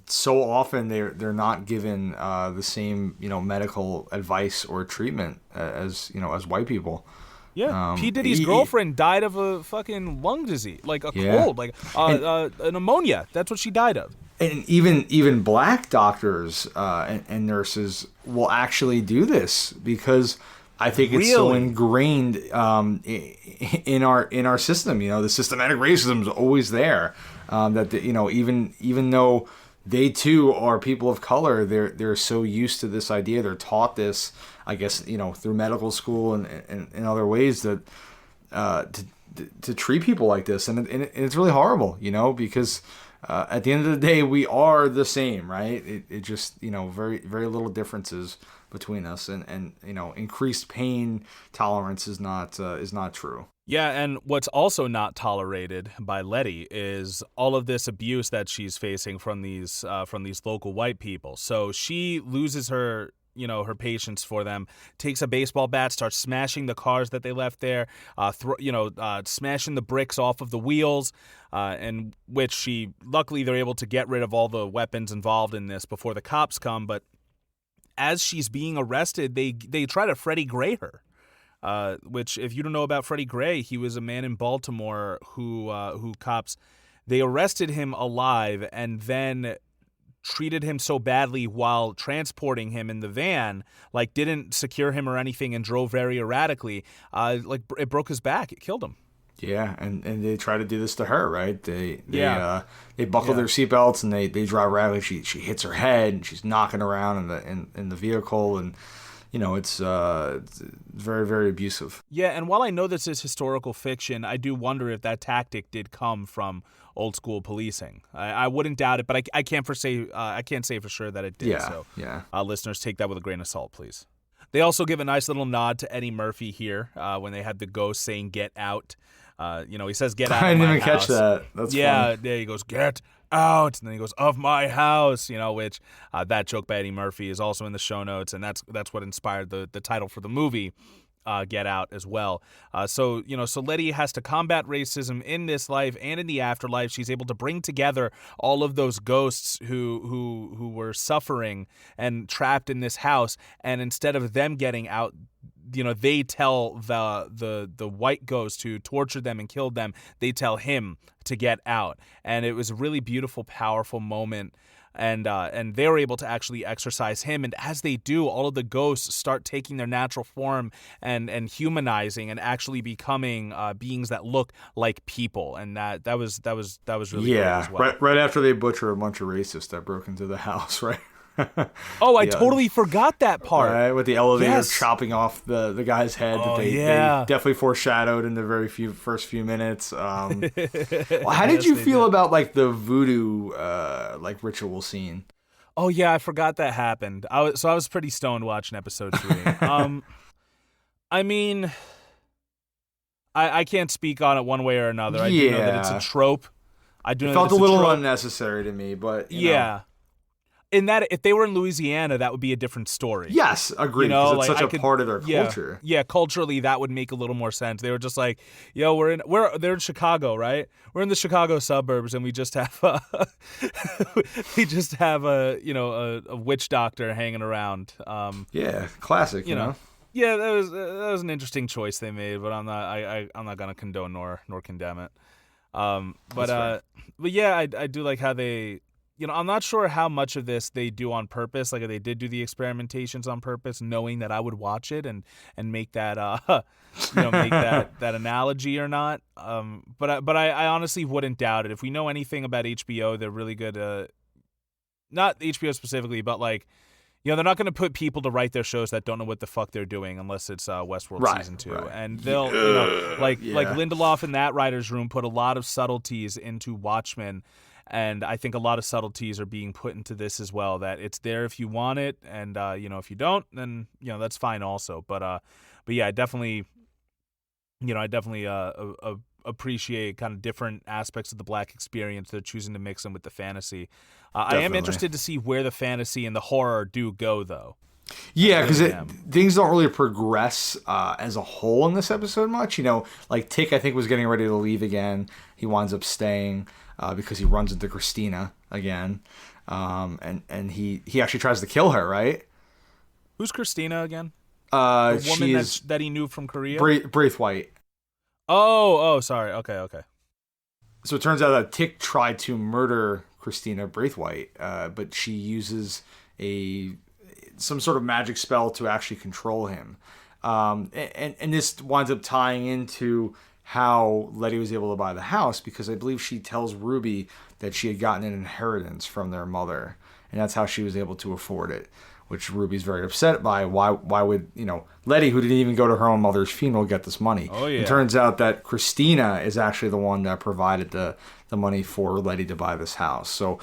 So often they're not given the same medical advice or treatment as white people. Yeah, P. Diddy's girlfriend died of a fucking lung disease, like a cold, like a pneumonia. That's what she died of. And even black doctors and nurses will actually do this because I think it's so ingrained in our system. The systematic racism is always there. That even though they too are people of color, they're so used to this idea. They're taught this, I guess, through medical school and in other ways that to treat people like this, and it's really horrible, because at the end of the day we are the same, right? It just very very little differences between us, and increased pain tolerance is not true. Yeah, and what's also not tolerated by Letty is all of this abuse that she's facing from these local white people. So she loses her patience for them, takes a baseball bat, starts smashing the cars that they left there, smashing the bricks off of the wheels, and which luckily they're able to get rid of all the weapons involved in this before the cops come. But as she's being arrested, they try to Freddie Gray her. Which, if you don't know about Freddie Gray, he was a man in Baltimore who cops, they arrested him alive and then treated him so badly while transporting him in the van, like didn't secure him or anything and drove very erratically, like it broke his back, it killed him. Yeah, and they try to do this to her, right? They buckle their seatbelts and they drive around. She hits her head and she's knocking around in the vehicle, and it's very, very abusive. Yeah, and while I know this is historical fiction, I do wonder if that tactic did come from old school policing. I wouldn't doubt it, but I can't say for sure that it did. Yeah, so listeners, take that with a grain of salt, please. They also give a nice little nod to Eddie Murphy here when they had the ghost saying "Get out." He says "Get out." I didn't even house. Catch that. That's yeah. funny. There he goes, "Get out," and then he goes, "Of my house," which that joke by Eddie Murphy is also in the show notes, and that's what inspired the title for the movie, Get Out, as well. So Letty has to combat racism in this life and in the afterlife. She's able to bring together all of those ghosts who were suffering and trapped in this house, and instead of them getting out, they tell the white ghost who tortured them and killed them, they tell him to get out. And it was a really beautiful, powerful moment. And they were able to actually exorcise him. And as they do, all of the ghosts start taking their natural form and humanizing and actually becoming beings that look like people. And that was really great as well. Right after they butcher a bunch of racists that broke into the house, right? Oh, I totally forgot that part. Right, with the elevator chopping off the guy's head. Oh, they definitely foreshadowed in the first few minutes. How did you feel about like the voodoo ritual scene? Oh yeah, I forgot that happened. I was pretty stoned watching episode 3. I mean, I can't speak on it one way or another. I do know that it's a trope. It felt a little unnecessary to me, but you know. In that, if they were in Louisiana, that would be a different story. Yes, agreed. Because it's such a part of their culture. Yeah, culturally, that would make a little more sense. They were just like, "Yo, they're in Chicago, right? We're in the Chicago suburbs, and we just have a witch doctor hanging around." Yeah, classic. You know. Yeah, that was an interesting choice they made, but I'm not gonna condone nor condemn it. But yeah, I do like how they. I'm not sure how much of this they do on purpose. Like, if they did do the experimentations on purpose, knowing that I would watch it and make that make that analogy or not. But I honestly wouldn't doubt it. If we know anything about HBO, they're really good. Not HBO specifically, but like, they're not going to put people to write their shows that don't know what the fuck they're doing unless it's Westworld season 2. Right. And they'll, like Lindelof in that writer's room put a lot of subtleties into Watchmen, and I think a lot of subtleties are being put into this as well. That it's there if you want it, and if you don't, then that's fine also. But yeah, I definitely appreciate kind of different aspects of the Black experience. They're choosing to mix them with the fantasy. I am interested to see where the fantasy and the horror do go, though. Yeah, because things don't really progress as a whole in this episode much. Like Tick, I think, was getting ready to leave again. He winds up staying because he runs into Christina again. And he actually tries to kill her, right? Who's Christina again? The woman that he knew from Korea? Braithwaite. Oh, sorry. Okay. So it turns out that Tick tried to murder Christina Braithwaite, but she uses some sort of magic spell to actually control him. And this winds up tying into how Letty was able to buy the house, because I believe she tells Ruby that she had gotten an inheritance from their mother, and that's how she was able to afford it, which Ruby's very upset by. Why would, Letty, who didn't even go to her own mother's funeral, get this money? Oh, yeah. It turns out that Christina is actually the one that provided the money for Letty to buy this house. So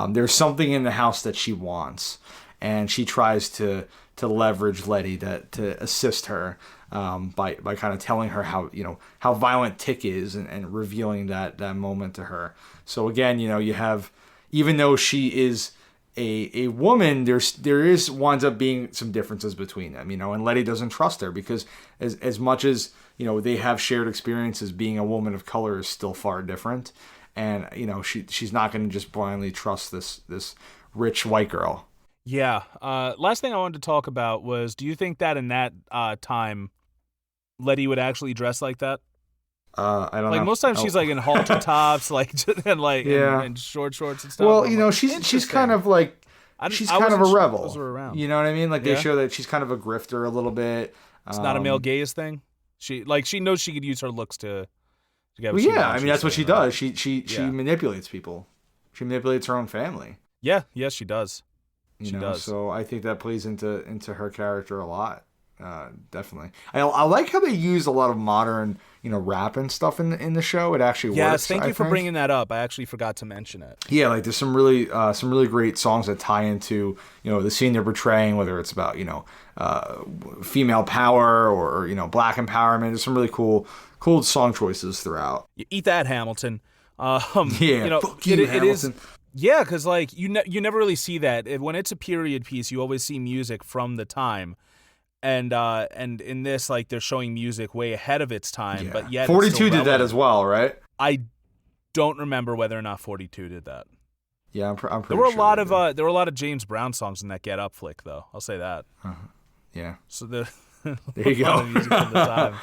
there's something in the house that she wants, and she tries to leverage Letty to assist her by kind of telling her how violent Tick is and revealing that moment to her. So again, you have, even though she is a woman, there winds up being some differences between them, and Letty doesn't trust her because as much as they have shared experiences, being a woman of color is still far different, and she's not going to just blindly trust this rich white girl. Yeah. Last thing I wanted to talk about was, do you think that in that time Letty would actually dress like that? I don't know. Like most times she's like in halter tops, and short shorts and stuff. Well, she's kind of like she's kind of a rebel. You know what I mean? Like they show that she's kind of a grifter a little bit. It's not a male gaze thing. She knows she could use her looks to get. Well, yeah, I mean that's what she does. She manipulates people. She manipulates her own family. Yeah, yes, she does. She does. So I think that plays into her character a lot. Definitely. I like how they use a lot of modern, rap and stuff in the show. It actually works. Yes, thank you for bringing that up. I actually forgot to mention it. Yeah, like there's some really great songs that tie into, the scene they're portraying, whether it's about, female power or Black empowerment. There's some really cool song choices throughout. You eat that, Hamilton. Fuck you, Hamilton. It is. Yeah, because like you never really see that. When it's a period piece, you always see music from the time. And in this, like, they're showing music way ahead of its time, but yet 42 did that as well, right? I don't remember whether or not 42 did that. Yeah, I'm pretty there were sure there were a lot of James Brown songs in that Get Up flick, though. I'll say that. Yeah. So there you go. Music from the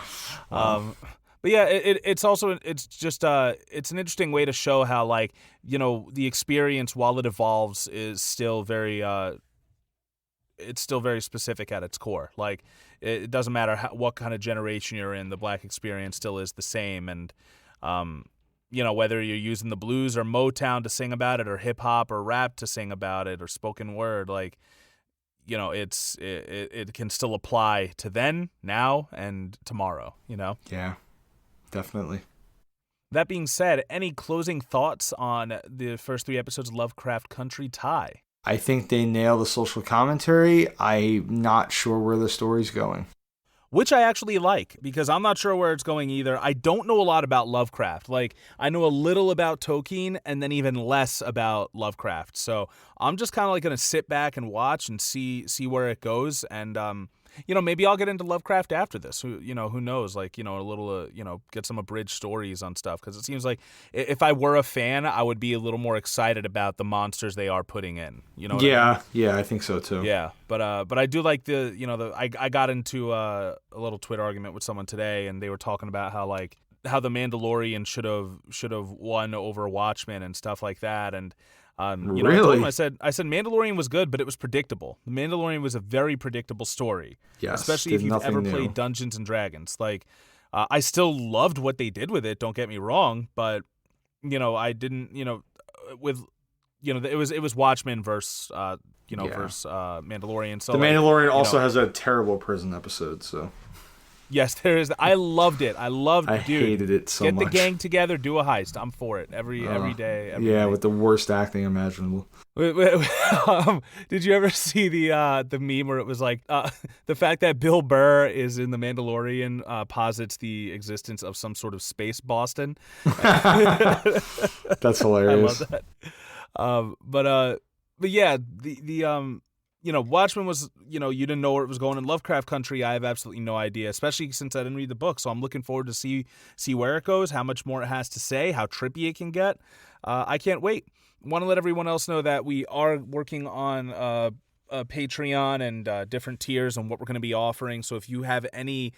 time. But yeah, it's just it's an interesting way to show how, like, the experience, while it evolves, is still very it's still very specific at its core. Like, it doesn't matter what kind of generation you're in, the Black experience still is the same. And, whether you're using the blues or Motown to sing about it, or hip hop or rap to sing about it, or spoken word, like, it can still apply to then, now, and tomorrow, Yeah, definitely. That being said, any closing thoughts on the first 3 episodes of Lovecraft Country, Ty? I think they nail the social commentary. I'm not sure where the story's going. Which I actually like, because I'm not sure where it's going either. I don't know a lot about Lovecraft. Like, I know a little about Tolkien and then even less about Lovecraft. So I'm just kind of like going to sit back and watch and see where it goes. And, maybe I'll get into Lovecraft after this. Who knows? Like, a little, get some abridged stories on stuff. Because it seems like if I were a fan, I would be a little more excited about the monsters they are putting in. Yeah, I think so too. Yeah, but I do like I got into a little Twitter argument with someone today, and they were talking about how the Mandalorian should have won over Watchmen and stuff like that. And really? I told him, I said Mandalorian was good, but it was predictable. The Mandalorian was a very predictable story. Yes, especially if you've ever played Dungeons and Dragons. Like, I still loved what they did with it. Don't get me wrong, but I didn't. With it was Watchmen versus Yeah. versus Mandalorian. So The Mandalorian also has a terrible prison episode, so yes, there is. I loved it. I hated it so get much. the gang together, do a heist. I'm for it every day. Every yeah, day. with the worst acting imaginable. Did you ever see the meme where it was like the fact that Bill Burr is in The Mandalorian posits the existence of some sort of space Boston? That's hilarious. I love that. But yeah, the Watchmen was, you didn't know where it was going. In Lovecraft Country, I have absolutely no idea, especially since I didn't read the book. So I'm looking forward to see where it goes, how much more it has to say, how trippy it can get. I can't wait. Want to let everyone else know that we are working on Patreon and different tiers and what we're going to be offering. So if you have any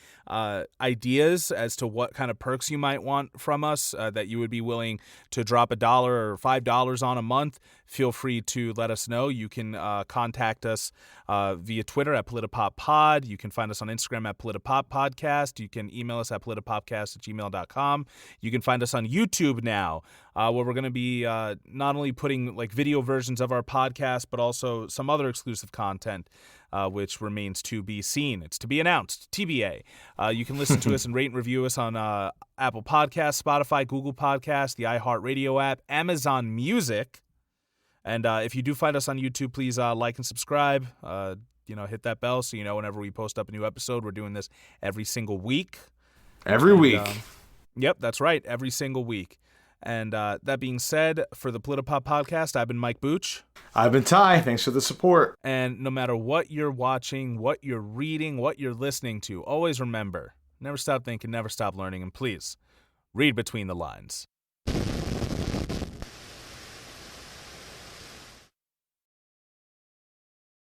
ideas as to what kind of perks you might want from us that you would be willing to drop $1 or $5 on a month, feel free to let us know. You can contact us via Twitter at PolitiPopPod. You can find us on Instagram at PolitiPopPodcast. You can email us at politipopcast@gmail.com. You can find us on YouTube now, where we're going to be not only putting like video versions of our podcast, but also some other exclusive content, which remains to be seen. It's to be announced, TBA. You can listen to us and rate and review us on Apple Podcasts, Spotify, Google Podcasts, the iHeartRadio app, Amazon Music. And if you do find us on YouTube, please like and subscribe. Hit that bell so you know whenever we post up a new episode. We're doing this every single week. Every week. Yep, that's right. Every single week. And that being said, for the Politipop podcast, I've been Mike Booch. I've been Ty. Thanks for the support. And no matter what you're watching, what you're reading, what you're listening to, always remember, never stop thinking, never stop learning, and please, read between the lines.